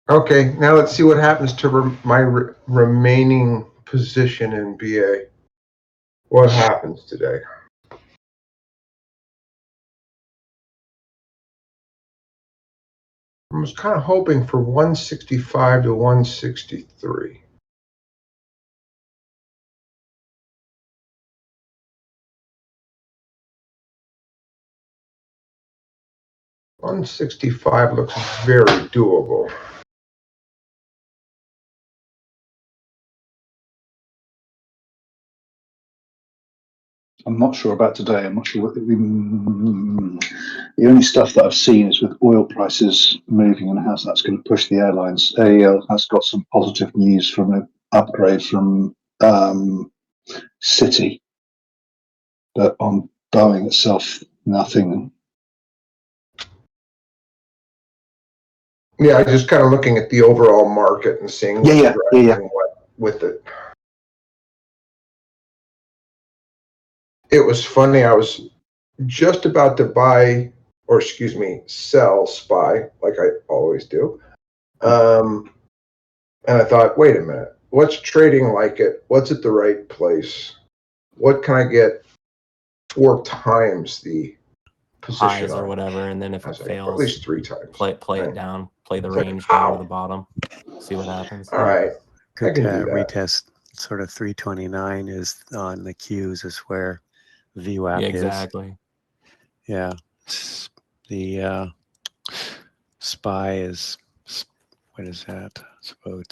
Okay, now let's see what happens to my remaining position in BA. What happens today? I was kind of hoping for 165 to 163. $165 looks very doable. I'm not sure about today. I'm not sure what the only stuff that I've seen is with oil prices moving and how that's going to push the airlines. AEL has got some positive news from an upgrade from Citi, but on Boeing itself, nothing. Yeah, I just kind of looking at the overall market and seeing what's driving what with it. It was funny. I was just about to buy, or excuse me, sell SPY, like I always do. And I thought, wait a minute, what's trading like it? What's at the right place? What can I get 4 times the position highs or on? whatever, and then if it fails, at least 3 times. play right? it down, play the It's like, range down ow. to the bottom, see what happens. All right, I Good can do that. retest. Sort of 329 is on the Qs is where VWAP Yeah, is. exactly. Yeah, the SPY is, what is that? It's about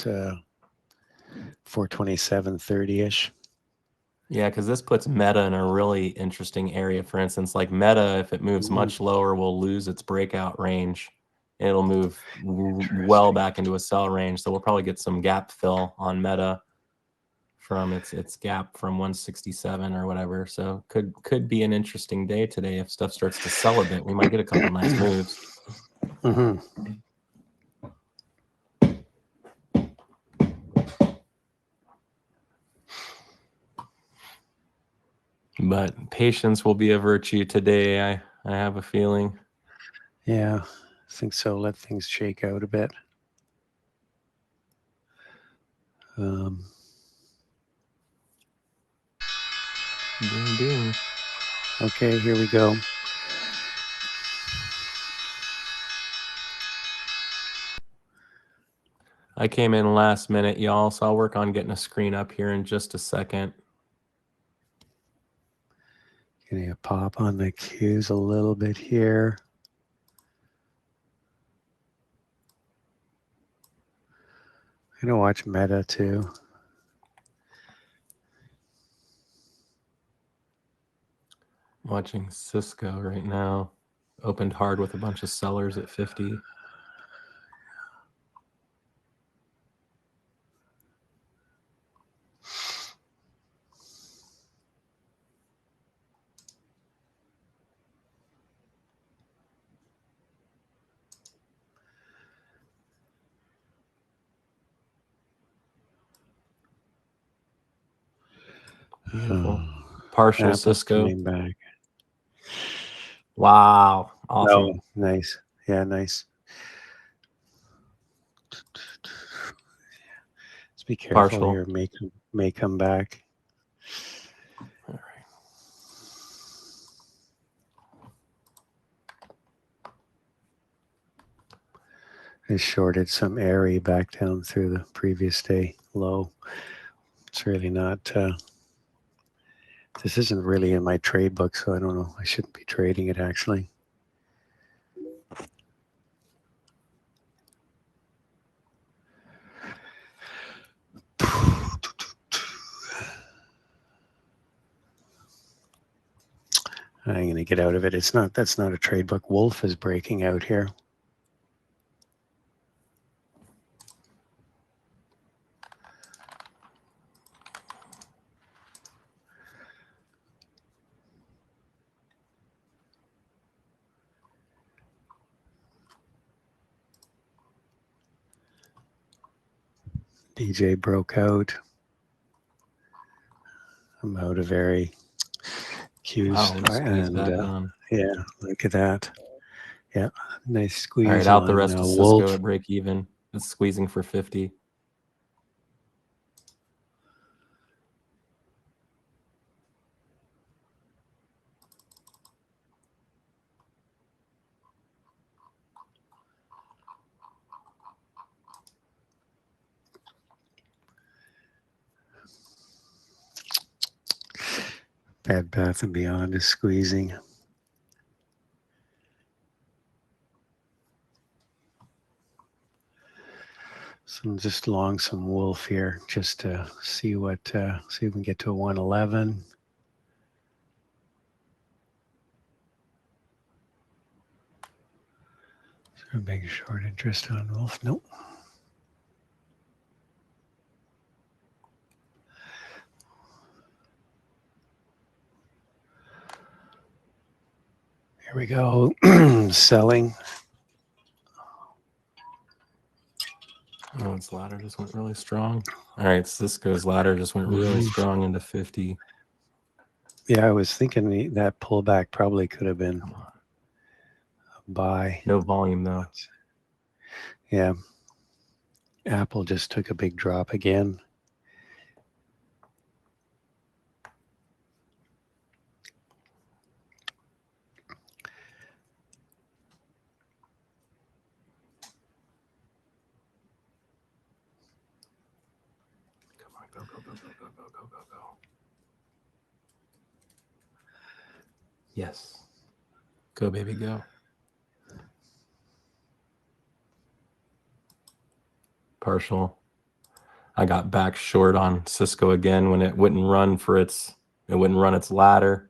427.30-ish. Yeah, because this puts Meta in a really interesting area. For instance, like Meta, if it moves much lower, will lose its breakout range. It'll move well back into a sell range. So we'll probably get some gap fill on Meta from its gap from 167 or whatever. So could be an interesting day today if stuff starts to sell a bit. We might get a couple nice moves. Mm-hmm. But patience will be a virtue today, I have a feeling. Yeah, I think so. Let things shake out a bit. Ding, ding. Okay, here we go. I came in last minute, y'all, so I'll work on getting a screen up here in just a second. Getting a pop on the Qs a little bit here. I'm gonna watch Meta too. Watching Cisco right now. Opened hard with a bunch of sellers at 50. Beautiful. Partial Apple's Cisco. coming back. Wow. Awesome. Oh, nice. Yeah, nice. Let's be careful Partial. here. May come back. All right. I shorted some ARI back down through the previous day low. It's really not. This isn't really in my trade book, so I don't know. I shouldn't be trading it actually. I'm going to get out of it. It's not. That's not a trade book. Wolf is breaking out here. DJ broke out. I'm out of ARI. Qs. Wow, And yeah, look at that. Yeah, nice squeeze. All right, out the on, rest of Cisco Wolf. at break even. It's squeezing for 50. Bed Bath and Beyond is squeezing. So I'm just long some wolf here just to see what, see if we can get to a 111. Is there a big short interest on wolf? Nope. Here we go. Selling. Oh, its ladder just went really strong. All right, Cisco's ladder just went really strong into 50. Yeah, I was thinking that pullback probably could have been Come on. a buy. No volume though. Yeah. Apple just took a big drop again. Come on, go, go, go, go, go, go, go, go, go. Yes. Go, baby, go. Partial. I got back short on Cisco again when it wouldn't run its ladder.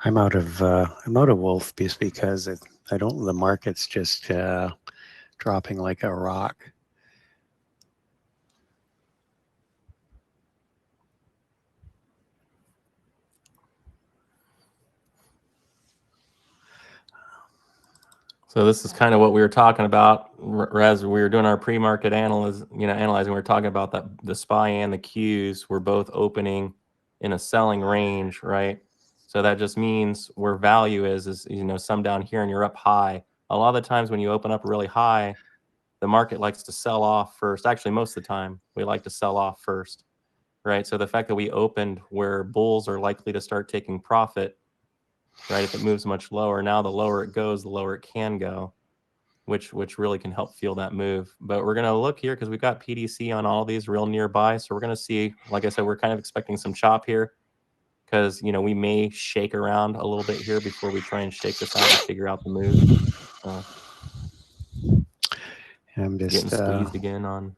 I'm out of wolf just because I don't. The market's just dropping like a rock. So this is kind of what we were talking about as we were doing our pre-market analyzing. We were talking about that the SPY and the Qs were both opening in a selling range, right? So that just means where value is some down here and you're up high. A lot of the times when you open up really high, the market likes to sell off first. Actually, most of the time we like to sell off first, right? So the fact that we opened where bulls are likely to start taking profit, right? If it moves much lower, now the lower it goes, the lower it can go, which really can help fuel that move. But we're gonna look here because we've got PDC on all these real nearby. So we're gonna see, like I said, we're kind of expecting some chop here because we may shake around a little bit here before we try and shake this out and figure out the move. I'm Getting just squeezed again on.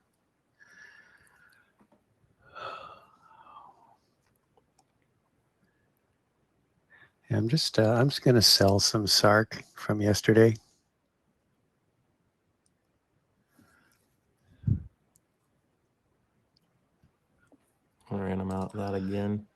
I'm just going to sell some SARK from yesterday. All right, I'm out of that again.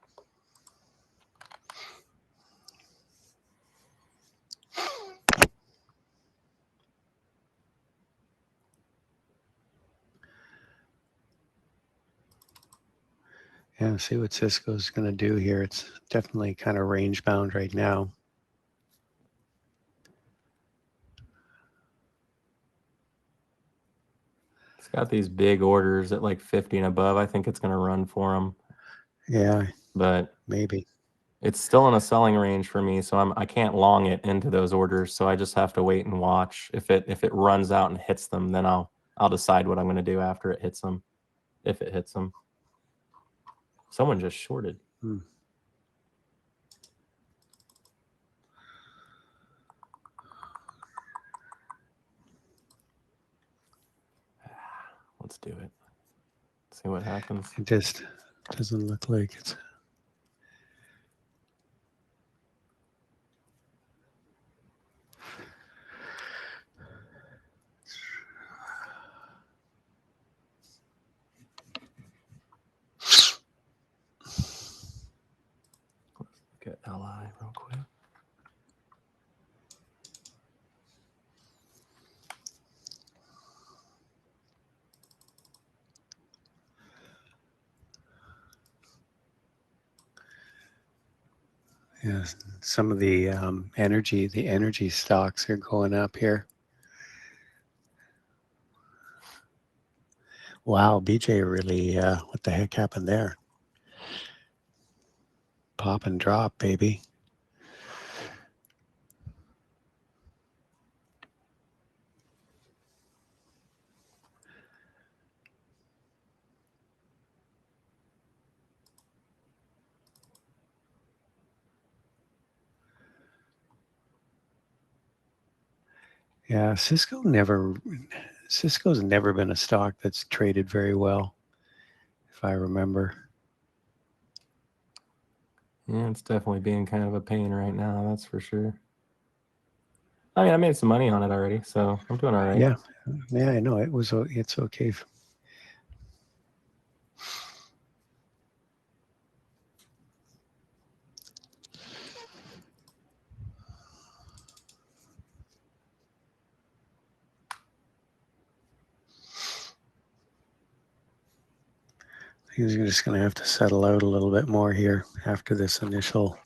Yeah, see what Cisco's going to do here. It's definitely kind of range bound right now. It's got these big orders at like 50 and above. I think it's going to run for them. Yeah, But maybe. it's still in a selling range for me, so I can't long it into those orders. So I just have to wait and watch. If it runs out and hits them, then I'll decide what I'm going to do after it hits them. If it hits them, someone just shorted. Let's do it. See what happens. It just doesn't look like it's. Get LI real quick. Yeah, some of the energy stocks are going up here. Wow, BJ really, what the heck happened there? Pop and drop, baby. Yeah, Cisco's never been a stock that's traded very well, if I remember. Yeah, it's definitely being kind of a pain right now. That's for sure. I mean, I made some money on it already, so I'm doing all right. Yeah, I know it's okay. He's just going to have to settle out a little bit more here after these initial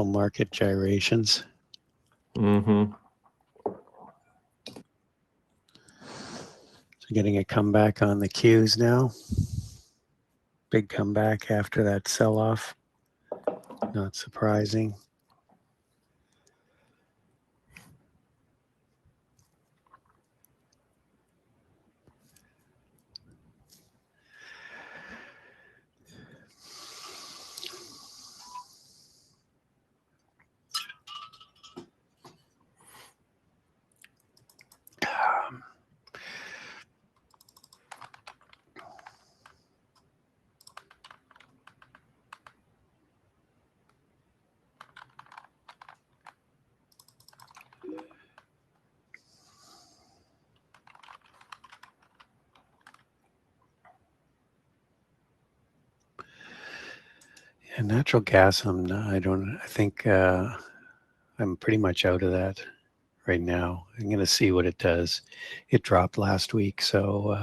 market gyrations. Mm-hmm. So getting a comeback on the Qs now. Big comeback after that sell-off. Not surprising. And natural gas, I think I'm pretty much out of that right now. I'm going to see what it does. It dropped last week, so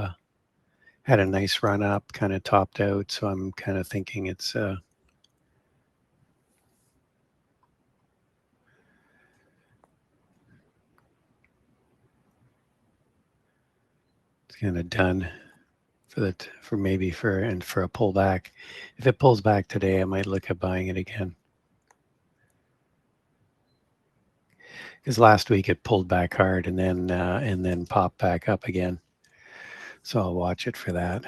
had a nice run up, kind of topped out. So I'm kind of thinking it's kind of done for a pullback. If it pulls back today, I might look at buying it again. Because last week it pulled back hard and then popped back up again. So I'll watch it for that.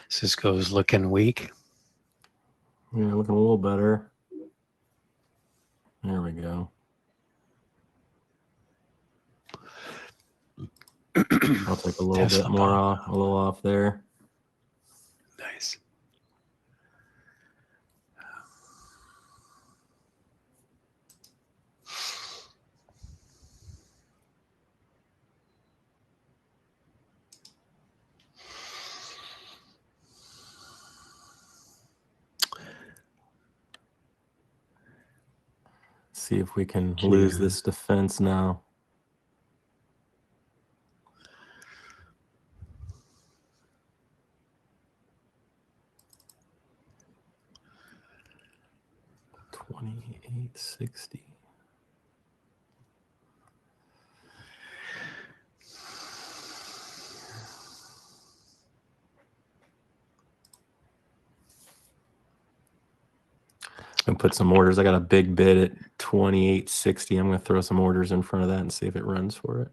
Cisco's looking weak. Yeah, looking a little better. There we go. I'll take a little Tesla bit more pop. off, a little off there. Nice. See if we can lose this defense now. $28.60. I'm gonna put some orders. I got a big bid at $28.60. I'm gonna throw some orders in front of that and see if it runs for it.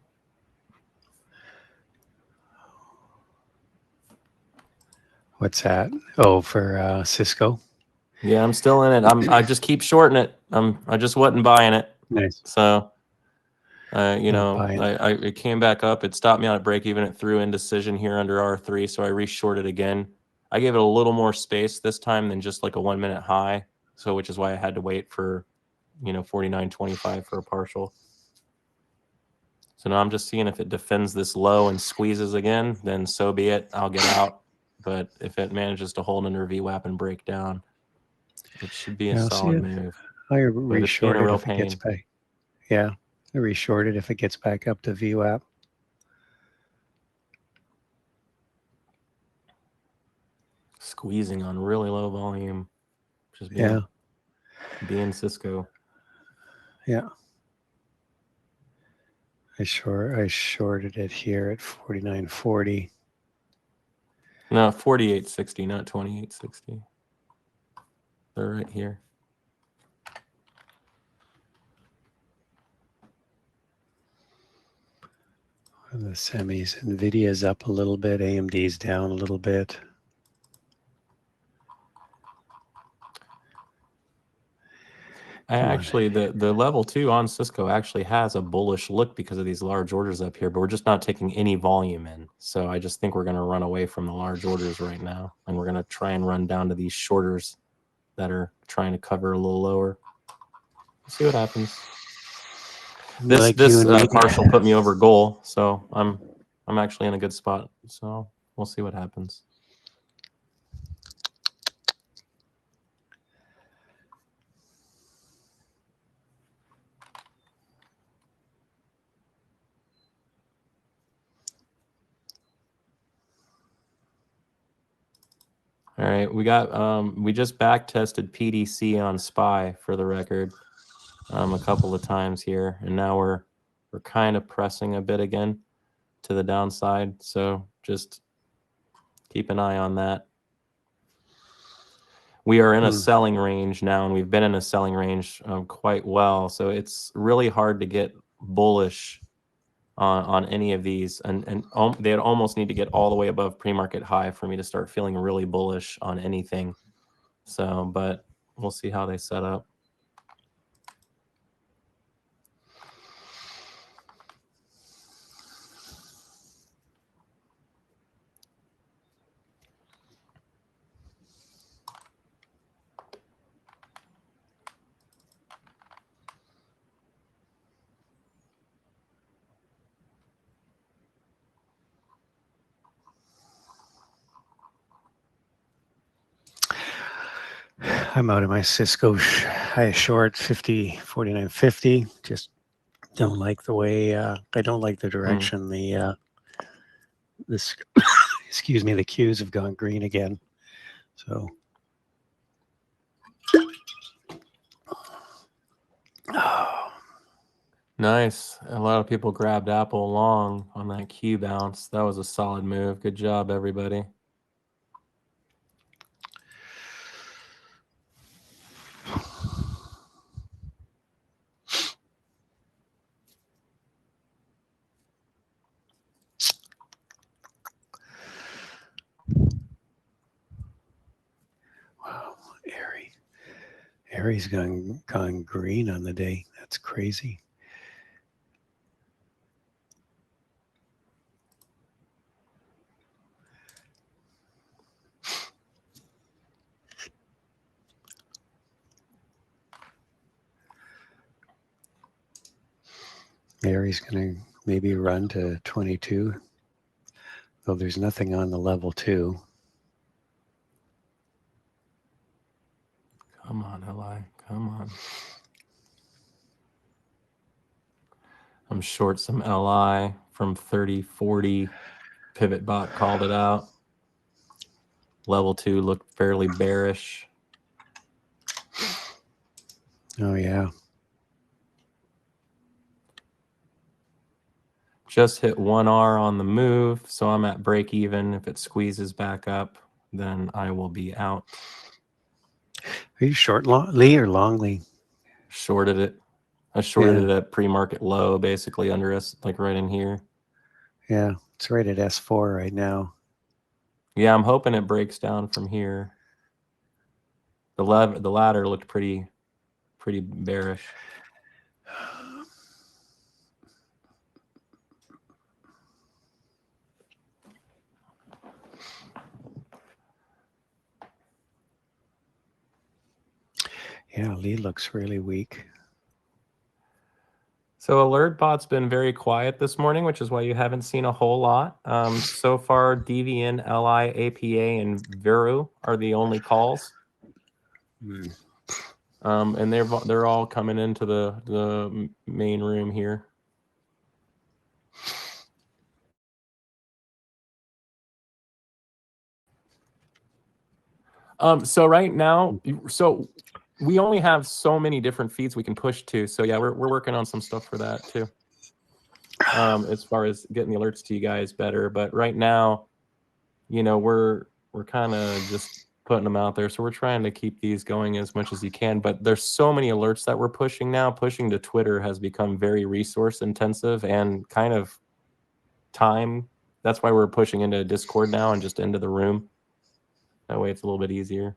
What's that? Oh, for Cisco. Yeah, I'm still in it. I just keep shorting it. I just wasn't buying it. Nice. So, Buying. it came back up. It stopped me on at break even. It threw indecision here under R3, so I reshorted again. I gave it a little more space this time than just like a 1 minute high. So, which is why I had to wait for, 49.25 for a partial. So now I'm just seeing if it defends this low and squeezes again, then so be it. I'll get out. But if it manages to hold under VWAP and break down, it should be a solid move. I But it's being reshort a it real if it gets pain. back. Yeah, I reshort it if it gets back up to VWAP. squeezing on really low volume. Just Yeah. being Cisco. Yeah. I shorted it here at 49.40. No, 48.60, not 28.60. They're right here. And the semis, Nvidia's up a little bit, AMD's down a little bit. Actually, the level 2 on Cisco actually has a bullish look because of these large orders up here, but we're just not taking any volume in. So I just think we're going to run away from the large orders right now, and we're going to try and run down to these shorters that are trying to cover a little lower. We'll see what happens. This partial put me over goal, so I'm actually in a good spot. So we'll see what happens. All right, we just back tested PDC on SPY for the record a couple of times here, and now we're kind of pressing a bit again to the downside. So just keep an eye on that. We are in a selling range now, and we've been in a selling range quite well. So it's really hard to get bullish on any of these, and they'd almost need to get all the way above pre-market high for me to start feeling really bullish on anything. So, but we'll see how they set up. I'm out of my Cisco high short 49.50. Just don't like the way I don't like the direction this excuse me, the cues have gone green again. So Nice. A lot of people grabbed Apple long on that Q bounce. That was a solid move. Good job, everybody. wow, Aries gone green on the day. That's crazy. Aries going to maybe run to 22, though there's nothing on the level 2. Come on, LI. Come on. I'm short some LI from 30-40. Pivot bot called it out. Level 2 looked fairly bearish. Oh, yeah. Just hit 1R on the move, so I'm at break even. If it squeezes back up, then I will be out. Are you short Lee or long Lee? Shorted it. I shorted it at pre-market low, basically under us, like right in here. Yeah, it's right at S4 right now. Yeah, I'm hoping it breaks down from here. The ladder looked pretty bearish. Yeah, Lee looks really weak. So AlertBot's been very quiet this morning, which is why you haven't seen a whole lot. So far, DVN, LI, APA, and Veru are the only calls. And they're all coming into the main room here. So right now, so we only have so many different feeds we can push to. So yeah, we're working on some stuff for that too. As far as getting the alerts to you guys better, but right now, you know, we're kind of just putting them out there. So we're trying to keep these going as much as you can. But there's so many alerts that we're pushing now. Pushing to Twitter has become very resource intensive and kind of time. That's why we're pushing into Discord now and just into the room. That way it's a little bit easier.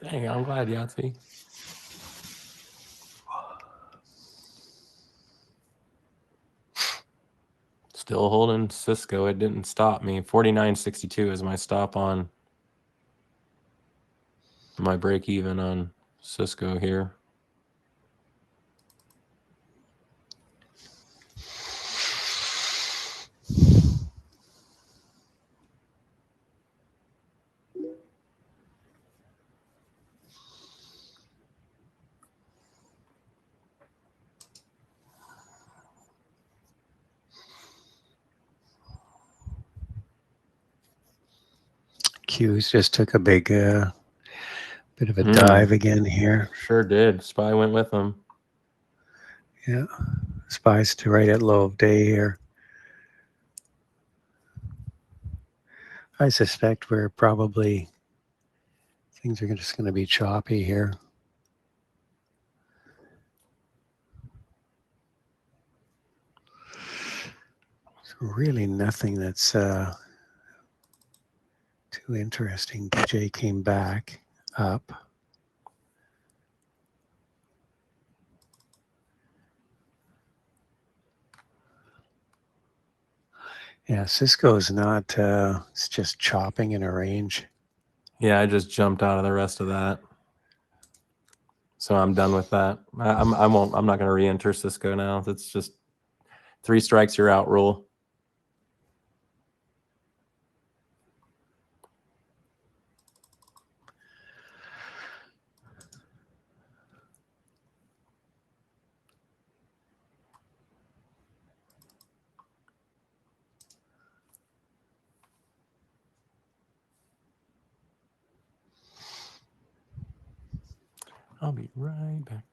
Dang, I'm glad, Yahtzee. Still holding Cisco. It didn't stop me. 49.62 is my stop on my break even on Cisco here. Q's just took a big bit of a dive again here. Sure did. SPY went with them. Yeah, SPY's to right at low of day here. I suspect we're probably, things are just going to be choppy here. There's really nothing that's too interesting. DJ came back up. Yeah, Cisco's not, it's just chopping in a range. Yeah, I just jumped out of the rest of that. So I'm done with that. I'm not going to re-enter Cisco now. It's just 3 strikes, you're out rule. I'll be right back.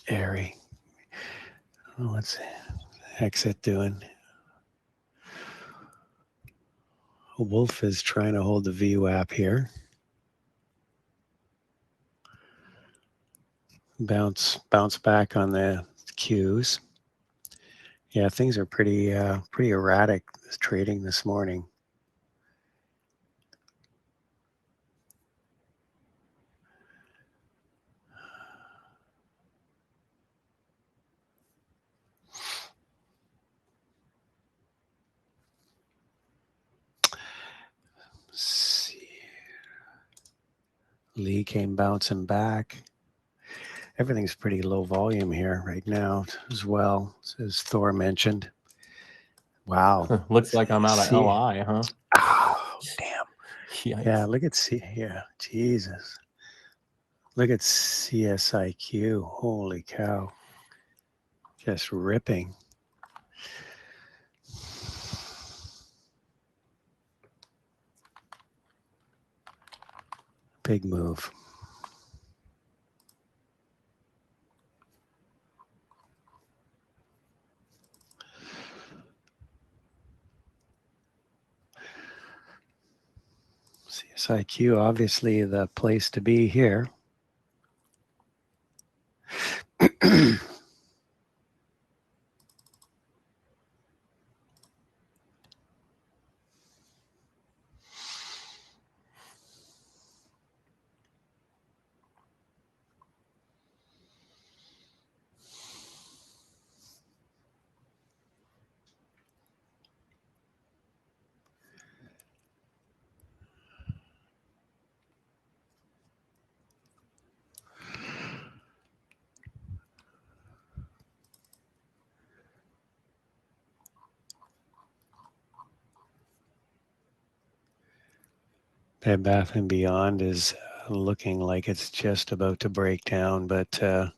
Airy. Oh, what's the heck's it doing? Wolf is trying to hold the VWAP here. Bounce back on the Qs. Yeah, things are pretty erratic trading this morning. Let's see. Lee came bouncing back. Everything's pretty low volume here right now as well, as Thor mentioned. Wow. Looks like I'm out of LI, huh? Oh, damn. Yikes. Yeah, look at yeah, Jesus. Look at CSIQ. Holy cow. Just ripping. Big move. CSIQ, obviously the place to be here. Bed Bath and Beyond is looking like it's just about to break down, but it's a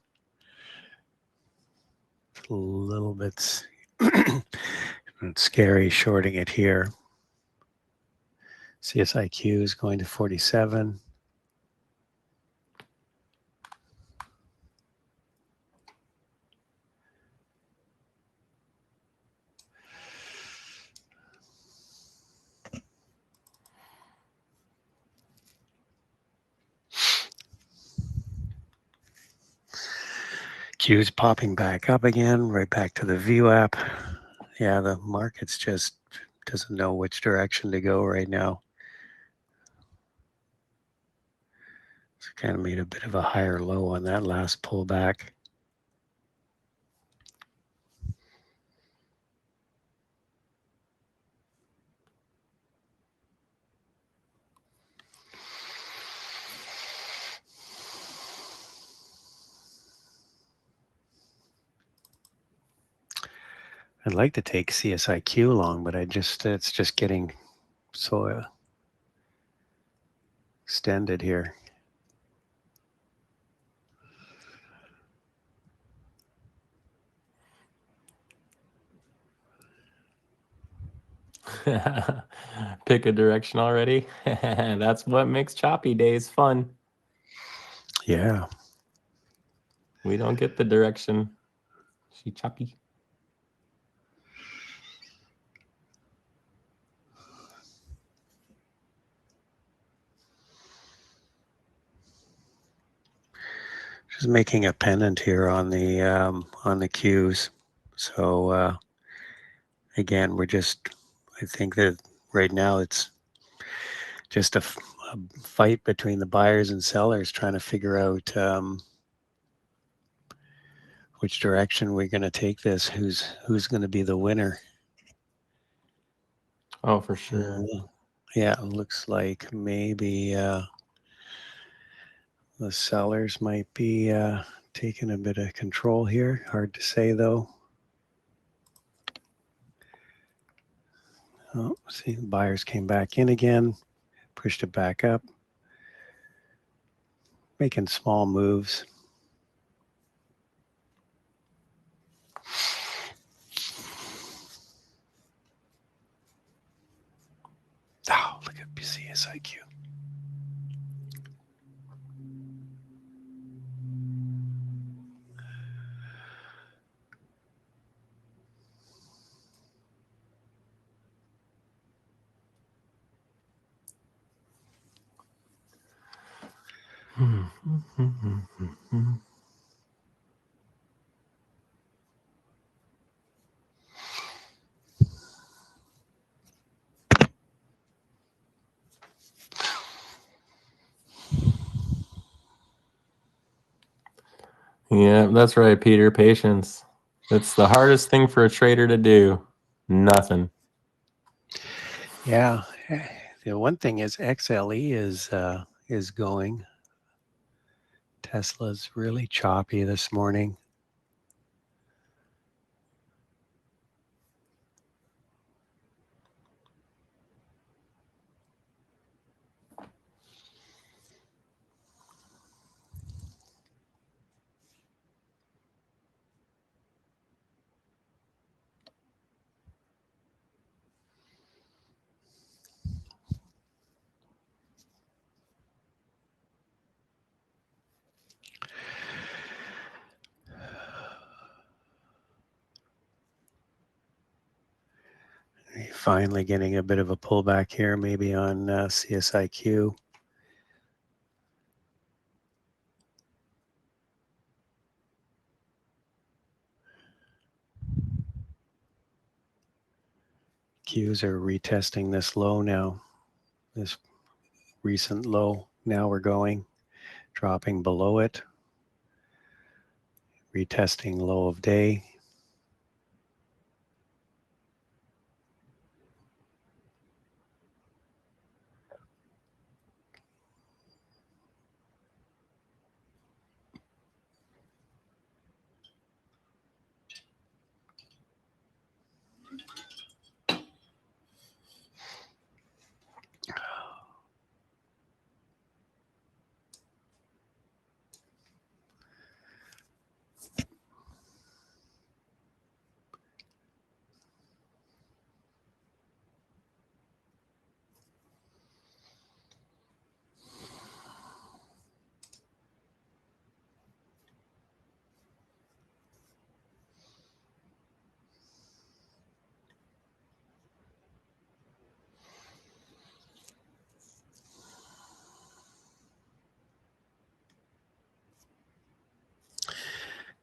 little bit scary shorting it here. CSIQ is going to 47. Q's popping back up again, right back to the VWAP. Yeah, the market's just doesn't know which direction to go right now. It's kind of made a bit of a higher low on that last pullback. I'd like to take CSIQ long, but it's just getting so extended here. Pick a direction already. That's what makes choppy days fun. Yeah. We don't get the direction. She choppy. Just making a pennant here on the Qs. So again, I think that right now it's just a fight between the buyers and sellers trying to figure out which direction we're going to take this. Who's going to be the winner? Oh, for sure. Yeah, it looks like maybe the sellers might be taking a bit of control here. Hard to say though. Oh, see, the buyers came back in again, pushed it back up, making small moves. Oh, look at CSIQ. Yeah, that's right, Peter. Patience. It's the hardest thing for a trader to do. Nothing. Yeah. The one thing is XLE is going. Tesla's really choppy this morning. Finally getting a bit of a pullback here, maybe on CSIQ. Qs are retesting this low now, this recent low. Now we're going, dropping below it, retesting low of day.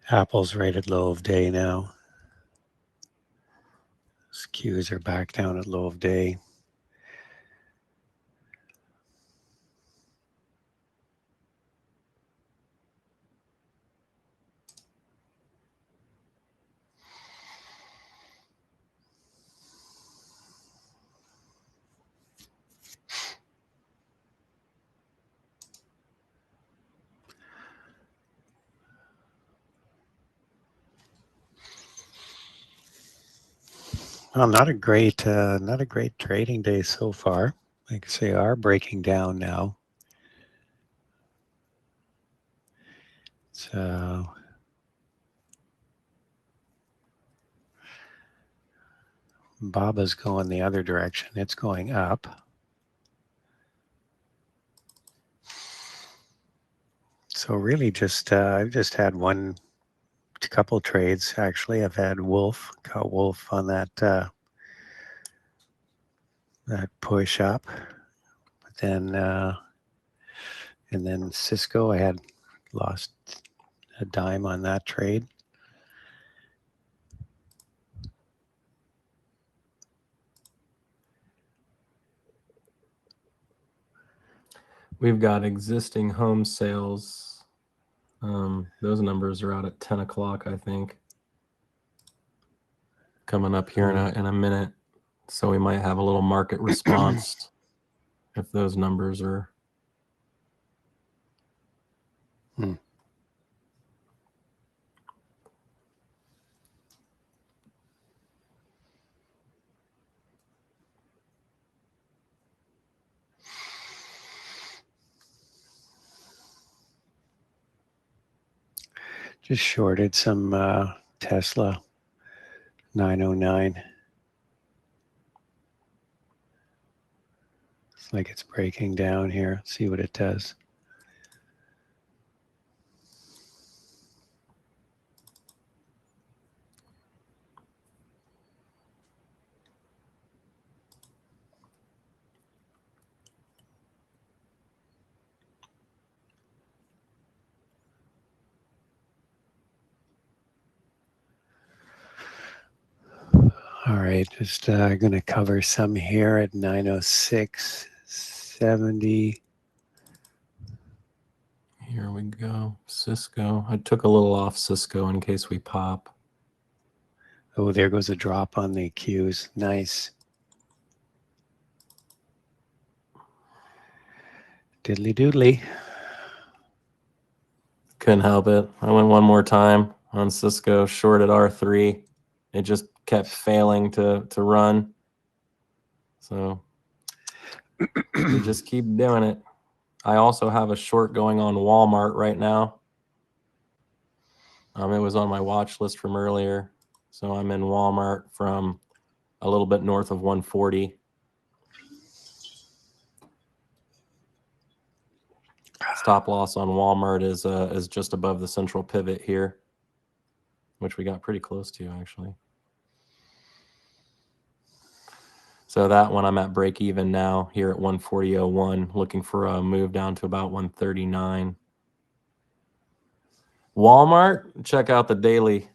Apple's right at low of day now. Skews are back down at low of day. Well, not a great trading day so far. Like I say, are breaking down now. So BABA's going the other direction. It's going up. So really just I've just had couple trades actually. I've had caught Wolf on that that push up. But then and then Cisco, I had lost a dime on that trade. We've got existing home sales. Those numbers are out at 10 o'clock, I think. Coming up here in a minute. So we might have a little market response if those numbers are. Just shorted some Tesla 909. It's like it's breaking down here. Let's see what it does. All right, just going to cover some here at 906.70. Here we go. Cisco. I took a little off Cisco in case we pop. Oh, there goes a drop on the Qs. Nice. Diddly doodly. Couldn't help it. I went one more time on Cisco, shorted R3. It just kept failing to run. So we just keep doing it. I also have a short going on Walmart right now. It was on my watch list from earlier. So I'm in Walmart from a little bit north of 140. Stop loss on Walmart is just above the central pivot here, which we got pretty close to actually. So that one I'm at break even now here at 140.01, looking for a move down to about 139. Walmart, check out the daily.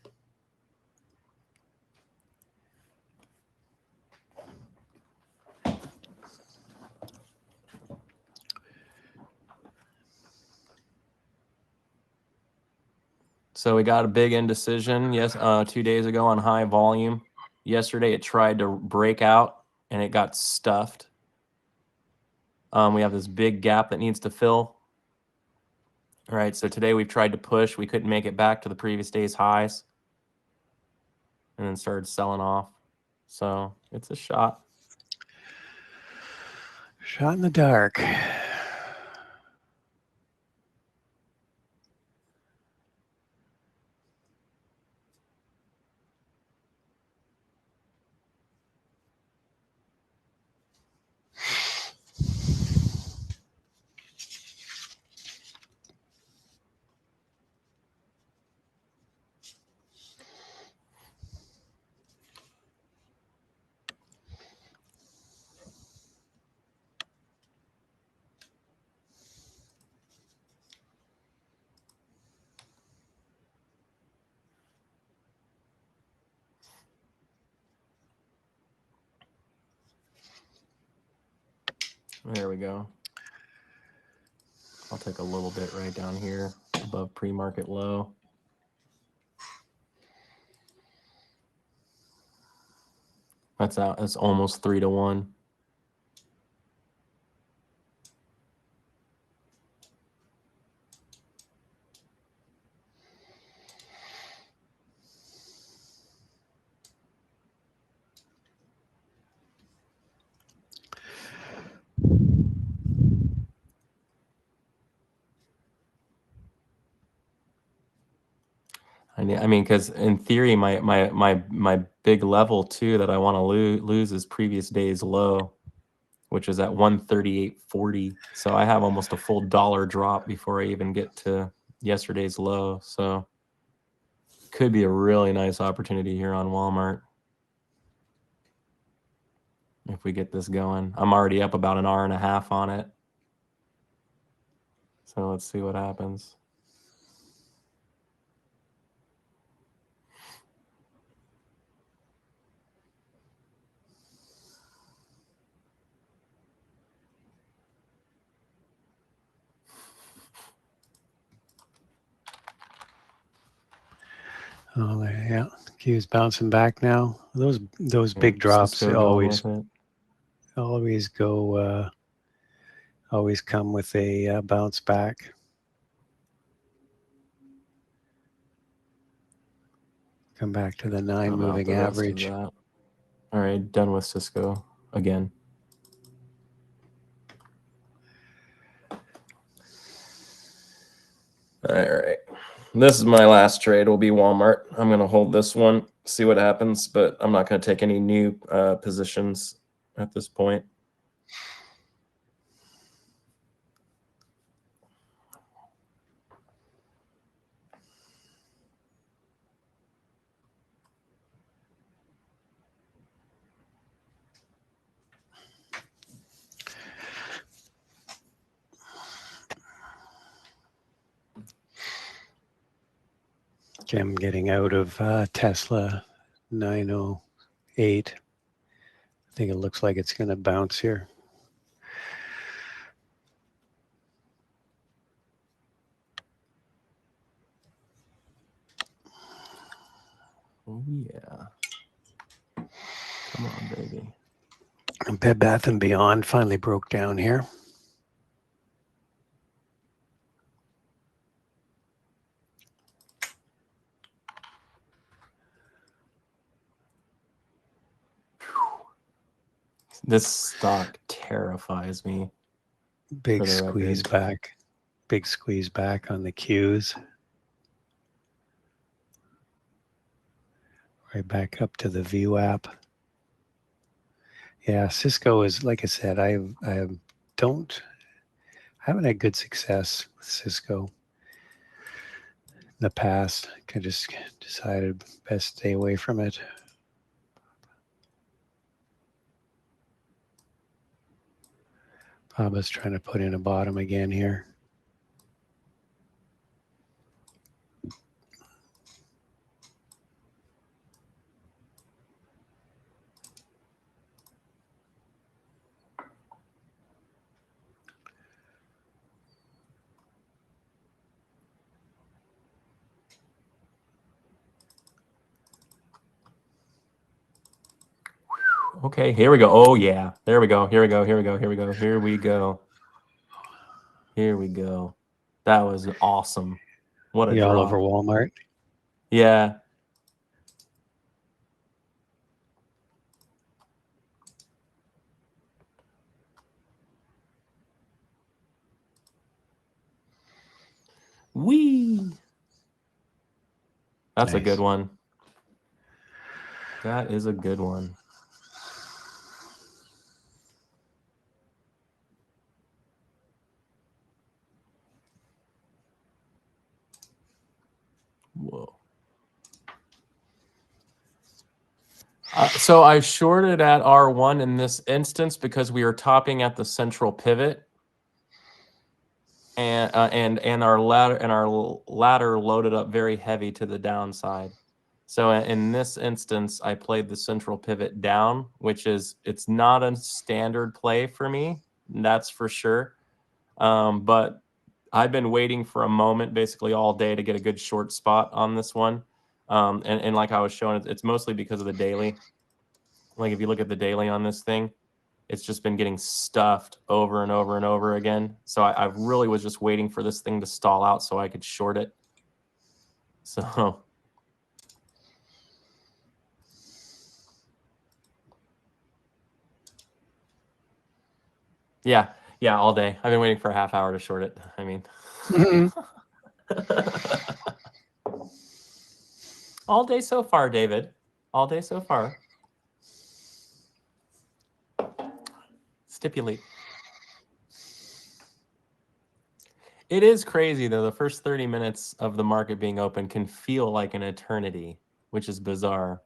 So we got a big indecision 2 days ago on high volume. Yesterday it tried to break out and it got stuffed. We have this big gap that needs to fill. All right, so today we've tried to push. We couldn't make it back to the previous day's highs and then started selling off. So it's a shot. Shot in the dark. There we go. I'll take a little bit right down here above pre-market low. That's out. That's almost 3-1. I mean, because in theory, my big level too that I want to lose is previous day's low, which is at 138.40. So I have almost a full $1 drop before I even get to yesterday's low. So could be a really nice opportunity here on Walmart if we get this going. I'm already up about an hour and a half on it. So let's see what happens. Oh, yeah. Q's bouncing back now. Those big Yeah, drops Cisco going with it. always go always come with a bounce back. Come back to the 9 I'm out moving the rest of average. that. All right, done with Cisco again. All right. This is my last trade. Will be Walmart. I'm going to hold this one, see what happens, but I'm not going to take any new positions at this point. Okay, I'm getting out of Tesla 908. I think it looks like it's going to bounce here. Oh, yeah. Come on, baby. Bed Bath & Beyond finally broke down here. This stock terrifies me. Big For the squeeze record. back. Big squeeze back on the Qs. Right back up to the VWAP. Yeah, Cisco is, like I said, I haven't had good success with Cisco in the past. I just decided best stay away from it. Baba's trying to put in a bottom again here. Okay, here we go. Oh, yeah. There we go. Here we go. Here we go. Here we go. Here we go. Here we go. That was awesome. What a You all drop. over Walmart? Yeah. Wee. That's a Nice. good one. That is a good one. Whoa. So I shorted at R1 in this instance because we are topping at the central pivot, and our ladder loaded up very heavy to the downside. So in this instance, I played the central pivot down, which is, it's not a standard play for me, That's for sure. But I've been waiting for a moment basically all day to get a good short spot on this one. And like I was showing, it's mostly because of the daily. Like if you look at the daily on this thing, it's just been getting stuffed over and over and over again. So I really was just waiting for this thing to stall out so I could short it. So yeah, all day. I've been waiting for a half hour to short it. I mean, all day so far, David. All day so far. Stipulate. It is crazy though. The first 30 minutes of the market being open can feel like an eternity, which is bizarre.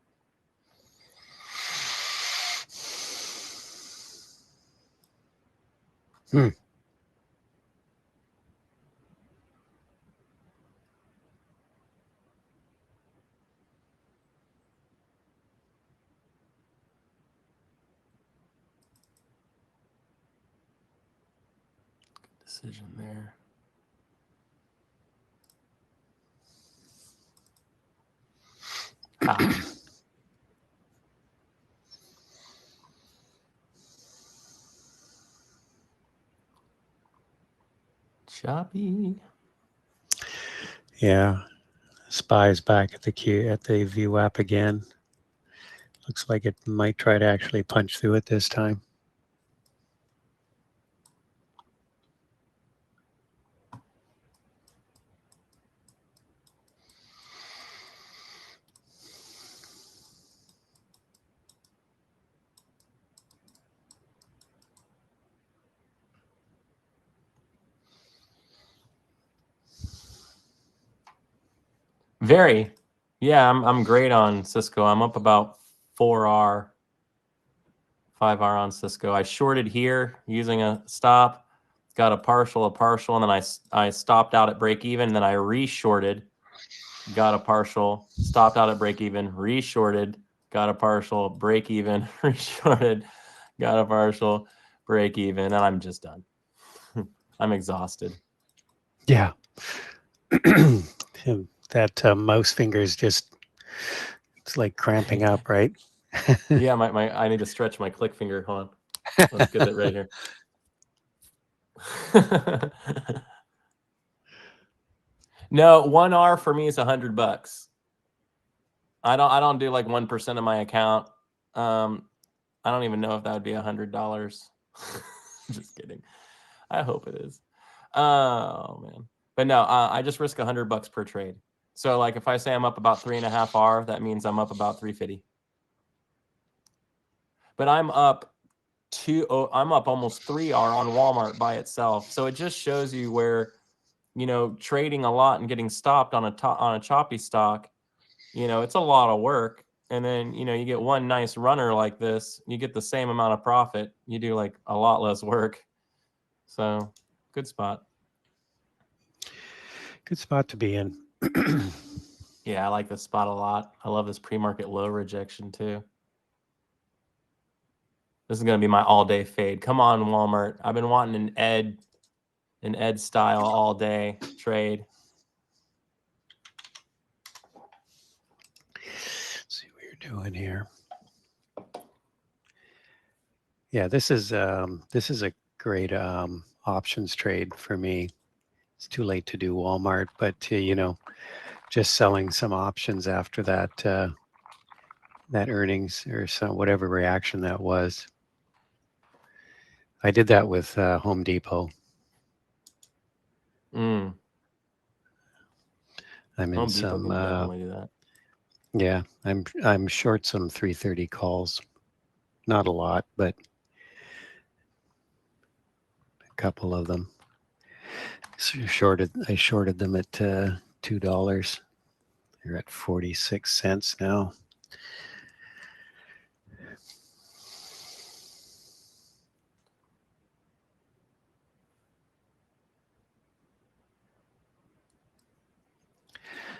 Decision there. Choppy. Yeah. SPY's back at the VWAP again. Looks like it might try to actually punch through it this time. Very. Yeah, I'm great on Cisco. I'm up about 4R, 5R on Cisco. I shorted here using a stop, got a partial, and then I stopped out at break even, then I re-shorted, got a partial, stopped out at break even, re-shorted, got a partial, break even, re-shorted, got a partial, break even, and I'm just done. I'm exhausted. Yeah. That mouse finger is just, it's like cramping up, right? Yeah, I need to stretch my click finger. Hold on. Let's get it right here. No, 1R for me is $100. I don't do like 1% of my account. I don't even know if that would be $100. Just kidding. I hope it is. Oh man. But no, I just risk $100 per trade. So like if I say I'm up about 3.5R, that means I'm up about 350. But I'm up almost 3R on Walmart by itself. So it just shows you where, trading a lot and getting stopped on a choppy stock, it's a lot of work. And then, you get one nice runner like this, you get the same amount of profit. You do like a lot less work. So good spot. Good spot to be in. Yeah, I like this spot a lot. I love this pre-market low rejection too. This is going to be my all-day fade. Come on, Walmart. I've been wanting an Ed style all-day trade. Let's see what you're doing here. Yeah, this is a great options trade for me. It's too late to do Walmart, but just selling some options after that that earnings or some whatever reaction that was. I did that with Home Depot. Mm. I'm in Home Depot some. can definitely do that. Yeah, I'm short some 330 calls. Not a lot, but a couple of them. So I shorted them at $2. They're at 46 cents now.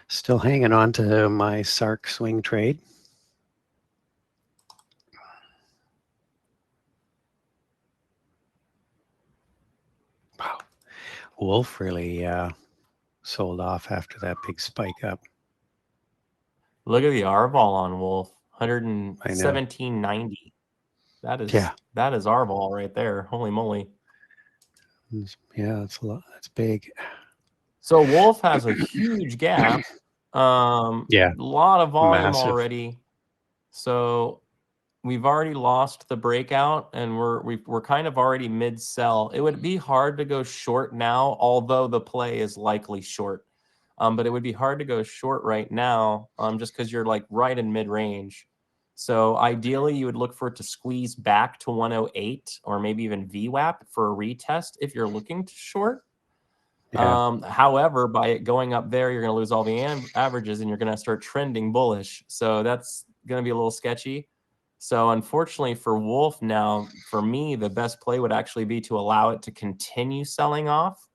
Still hanging on to my SARK swing trade. Wolf really sold off after that big spike up. Look at the RVol on Wolf, I know. 117.90. That is Yeah. that is RVol right there. Holy moly! Yeah, that's a lot. That's big. So Wolf has a huge gap. Yeah, A lot of volume massive. already. So we've already lost the breakout, and we're kind of already mid sell. It would be hard to go short now, although the play is likely short. But it would be hard to go short right now, just because you're like right in mid range. So ideally, you would look for it to squeeze back to 108 or maybe even VWAP for a retest if you're looking to short. Yeah. However, by it going up there, you're going to lose all the averages and you're going to start trending bullish. So that's going to be a little sketchy. So unfortunately for Wolf now, for me, the best play would actually be to allow it to continue selling off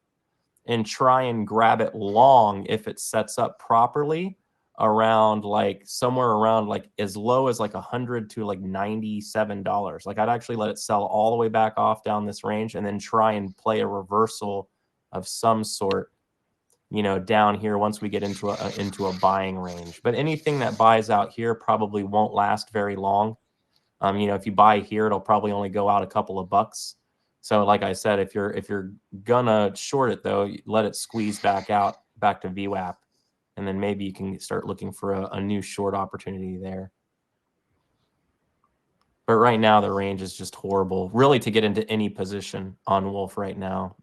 and try and grab it long if it sets up properly around like somewhere around like as low as like $100 to like $97. Like I'd actually let it sell all the way back off down this range and then try and play a reversal of some sort, you know, down here once we get into a buying range. But anything that buys out here probably won't last very long. You know, if you buy here, it'll probably only go out a couple of bucks. So like I said, if you're gonna short it though, let it squeeze back out back to VWAP, and then maybe you can start looking for a new short opportunity there. But right now the range is just horrible, really, to get into any position on Wolf right now.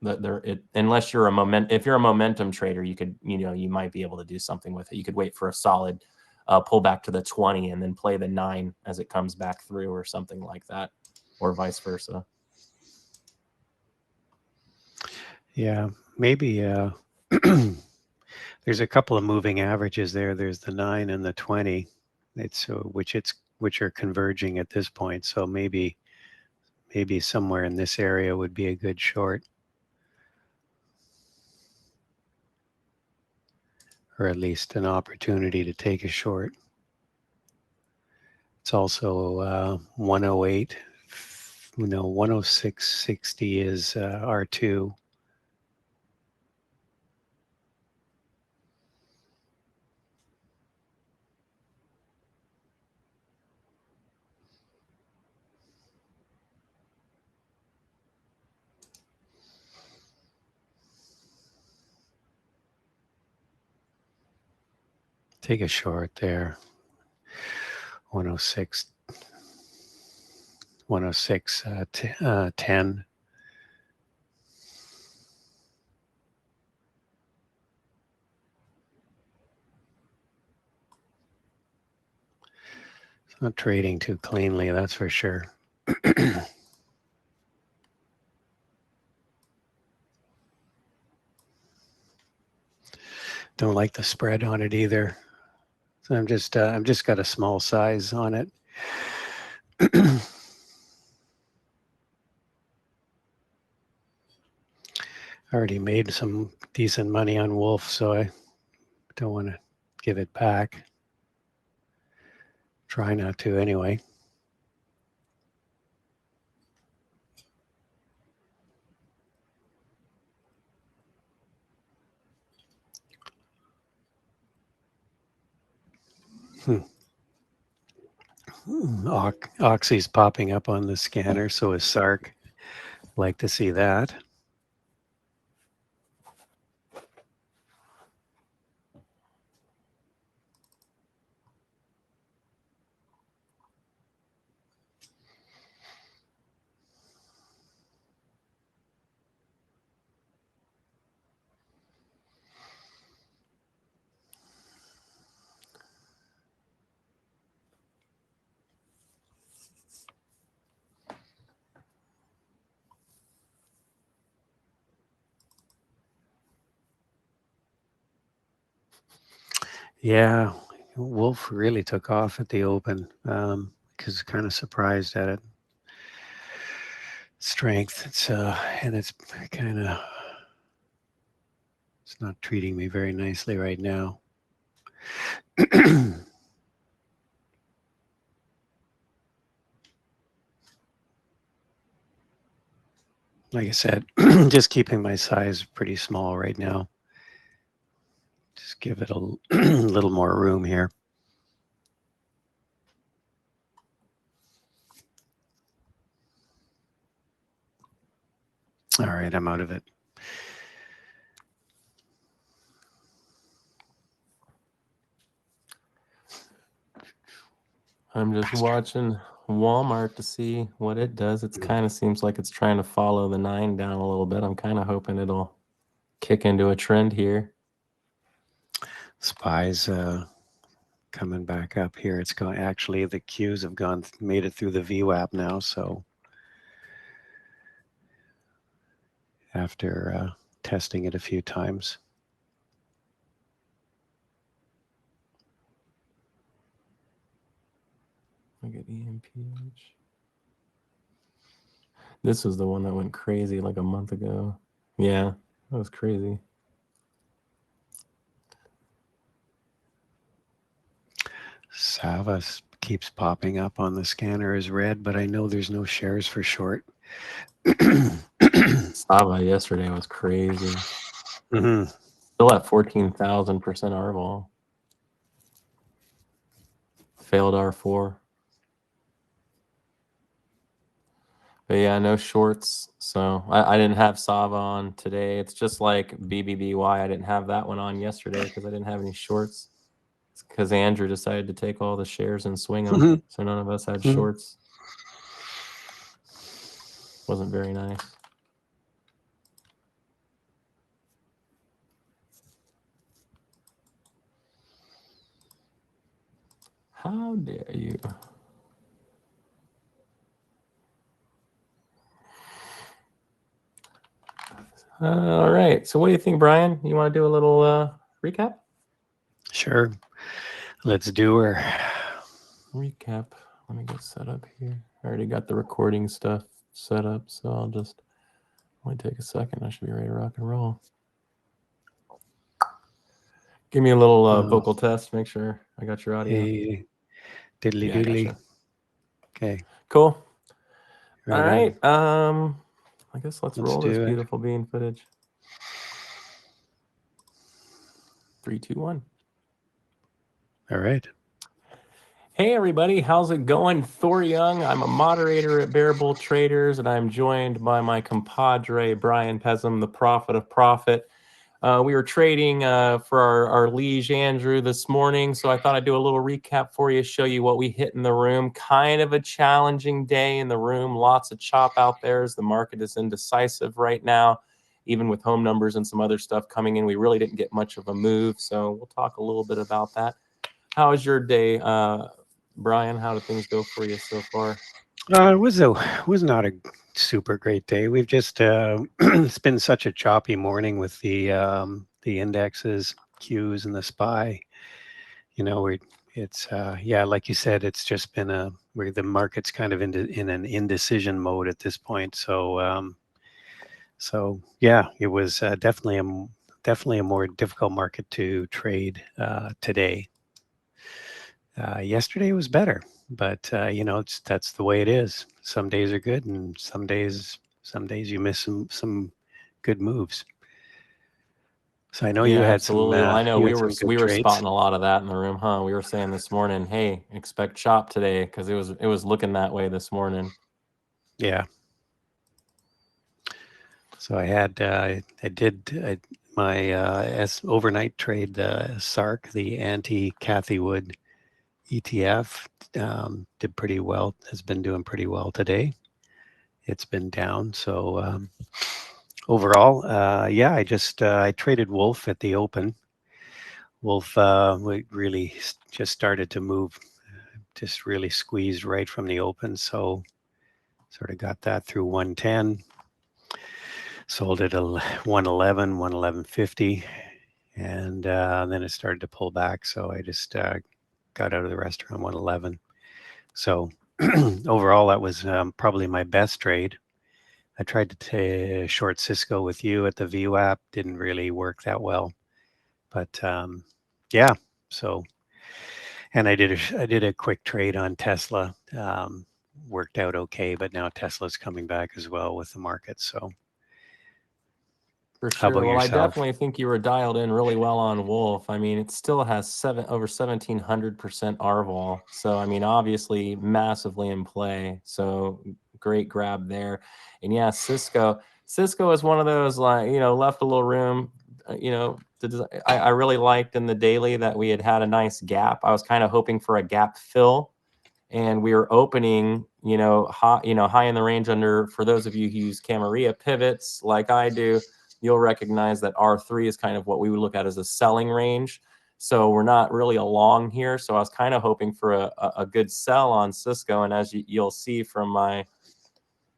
Unless you're if you're a momentum trader, you could, you know, you might be able to do something with it. You could wait for a solid pull back to the 20 and then play the 9 as it comes back through or something like that, or vice versa. Yeah, maybe there's a couple of moving averages there. There's the 9 and the 20. Which are converging at this point. So maybe somewhere in this area would be a good short. Or at least an opportunity to take a short. It's also 108. No, 106.60 is R2. Take a short there. 106. 106 10. It's not trading too cleanly, that's for sure. Don't like the spread on it either. So I'm just got a small size on it. Already made some decent money on Wolf, so I don't want to give it back. Try not to anyway. Oxy's popping up on the scanner, so is Sark. Like to see that. Yeah, Wolf really took off at the open because kind of surprised at it. Strength. It's and it's kind of it's not treating me very nicely right now. Like I said, just keeping my size pretty small right now. Just give it a little more room here. All right, I'm out of it. I'm just Bastard. watching Walmart to see what it does. It kind of seems like it's trying to follow the 9 down a little bit. I'm kind of hoping it'll kick into a trend here. SPY's coming back up here. It's going. Actually, the Qs have made it through the VWAP now. So after testing it a few times. Look at EMPH. This was the one that went crazy like a month ago. Yeah, that was crazy. Sava keeps popping up on the scanner as red, but I know there's no shares for short. Sava yesterday was crazy. Mm-hmm. Still at 14,000% RVOL. Failed R4. But yeah, no shorts. So I didn't have Sava on today. It's just like BBBY. I didn't have that one on yesterday because I didn't have any shorts. It's because Andrew decided to take all the shares and swing them. Mm-hmm. So none of us had Mhm. shorts. Wasn't very nice. How dare you? All right. So what do you think, Brian? You want to do a little recap? Sure. Let's do her. Recap. Let me get set up here. I already got the recording stuff set up, so I'll just only take a second. I should be ready to rock and roll. Give me a little vocal test. Make sure I got your audio. Hey, diddly Yeah, I doodly. gotcha. Okay. Cool. Right All right. I guess let's roll this do it. beautiful bean footage. 3, 2, 1. All right. Hey everybody, how's it going? Thor Young. I'm a moderator at Bear Bull Traders, and I'm joined by my compadre Brian Pesum, the prophet of profit. We were trading for our liege Andrew this morning, so I thought I'd do a little recap for you, show you what we hit in the room. Kind of a challenging day in the room. Lots of chop out there as the market is indecisive right now. Even with home numbers and some other stuff coming in, we really didn't get much of a move. So we'll talk a little bit about that. How was your day, Brian? How did things go for you so far? It was not a super great day. We've just it's been such a choppy morning with the indexes, Qs, and the SPY. You know, it's yeah, like you said, it's just been where the market's kind of in an indecision mode at this point. So so yeah, it was definitely a more difficult market to trade today. Yesterday was better, but you know, that's the way it is. Some days are good, and some days you miss some good moves. So I know you Yeah, had some absolutely. Well, I know we were good trades. spotting a lot of that in the room, huh? We were saying this morning, hey, expect chop today because it was looking that way this morning. Yeah. So I had my overnight trade, the SARK, the anti-Cathy Wood ETF, did pretty well. Has been doing pretty well today. It's been down, so overall, yeah, I traded Wolf at the open. Wolf we really just started to move, just really squeezed right from the open. So sort of got that through 110. Sold it at 111, 111.50, and then it started to pull back. So I just got out of the rest around 111. So overall, that was probably my best trade. I tried to short Cisco with you at the VWAP. Didn't really work that well, but yeah. So, and I did a quick trade on Tesla worked out okay, but now Tesla's coming back as well with the market. So For how sure. about Well, I yourself? definitely think you were dialed in really well on Wolf. I mean, it still has over 1700% RVOL. So, I mean, obviously massively in play. So great grab there. And yeah, Cisco is one of those, like, left a little room, I really liked in the daily that we had a nice gap. I was kind of hoping for a gap fill, and we were opening, high in the range under, for those of you who use Camarilla pivots like I do, you'll recognize that R3 is kind of what we would look at as a selling range. So we're not really along here. So I was kind of hoping for a good sell on Cisco. And as you'll see from my,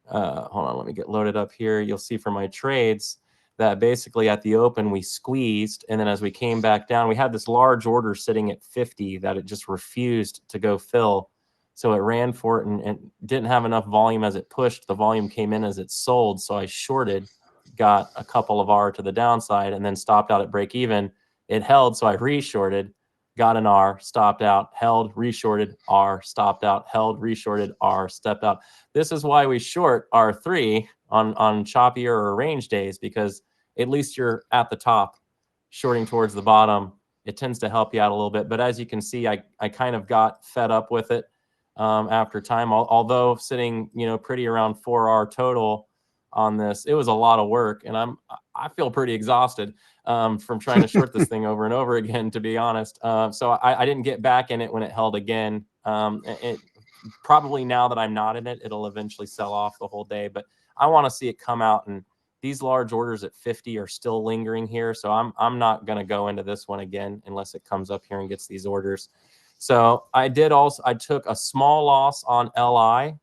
hold on, let me get loaded up here. You'll see from my trades that basically at the open we squeezed. And then as we came back down, we had this large order sitting at 50 that it just refused to go fill. So it ran for it and didn't have enough volume as it pushed. The volume came in as it sold. So I shorted, got a couple of R to the downside, and then stopped out at break even. It held, so I re-shorted, got an R, stopped out, held, re-shorted, R, stopped out, held, re-shorted, R, stepped out. This is why we short R3 on choppier or range days, because at least you're at the top, shorting towards the bottom. It tends to help you out a little bit. But as you can see, I kind of got fed up with it after time. Although sitting, pretty around 4R total on this, it was a lot of work, and I feel pretty exhausted from trying to short this thing over and over again, to be honest. So I didn't get back in it when it held again. It probably, now that I'm not in it, it'll eventually sell off the whole day, but I want to see it come out. And these large orders at 50 are still lingering here. So I'm not going to go into this one again unless it comes up here and gets these orders. So I took a small loss on LI.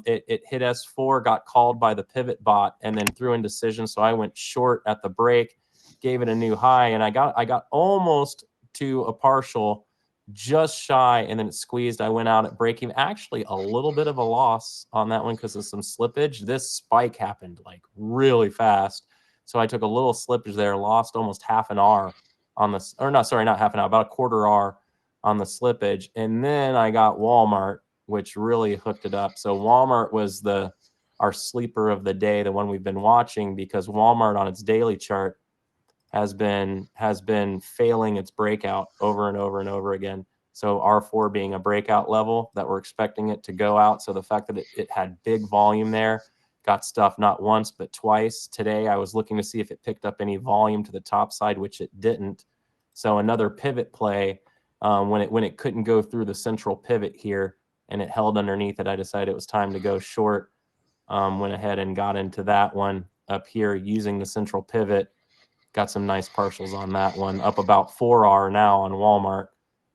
It hit S4, got called by the pivot bot, and then threw in decision. So I went short at the break, gave it a new high, and I got almost to a partial, just shy, and then it squeezed. I went out at breaking. Actually, a little bit of a loss on that one because of some slippage. This spike happened like really fast. So I took a little slippage there, lost almost half an R on this, or no, sorry, not half an hour, about a quarter R on the slippage. And then I got Walmart, which really hooked it up. So Walmart was our sleeper of the day, the one we've been watching, because Walmart on its daily chart has been failing its breakout over and over and over again. So R4 being a breakout level that we're expecting it to go out. So the fact that it had big volume there, got stuff not once but twice. Today I was looking to see if it picked up any volume to the top side, which it didn't. So another pivot play. When it couldn't go through the central pivot here and it held underneath it, I decided it was time to go short. Went ahead and got into that one up here using the central pivot. Got some nice partials on that one, up about 4R now on Walmart.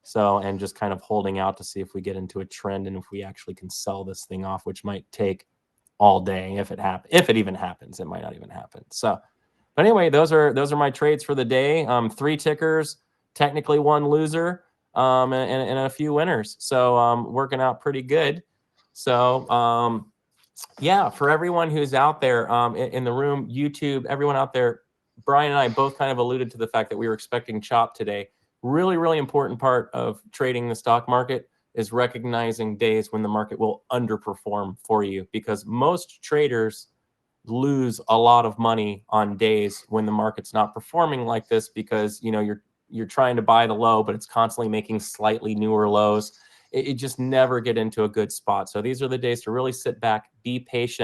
So, and just kind of holding out to see if we get into a trend and if we actually can sell this thing off, which might take all day if it even happens. It might not even happen. So, but anyway, those are my trades for the day. 3 tickers, technically 1 loser, and a few winners. So working out pretty good. So yeah, for everyone who's out there in the room, YouTube, everyone out there, Brian and I both kind of alluded to the fact that we were expecting chop today. Really, really important part of trading the stock market is recognizing days when the market will underperform for you, because most traders lose a lot of money on days when the market's not performing like this, because you're trying to buy the low, but it's constantly making slightly newer lows. It just never get into a good spot. So these are the days to really sit back, be patient.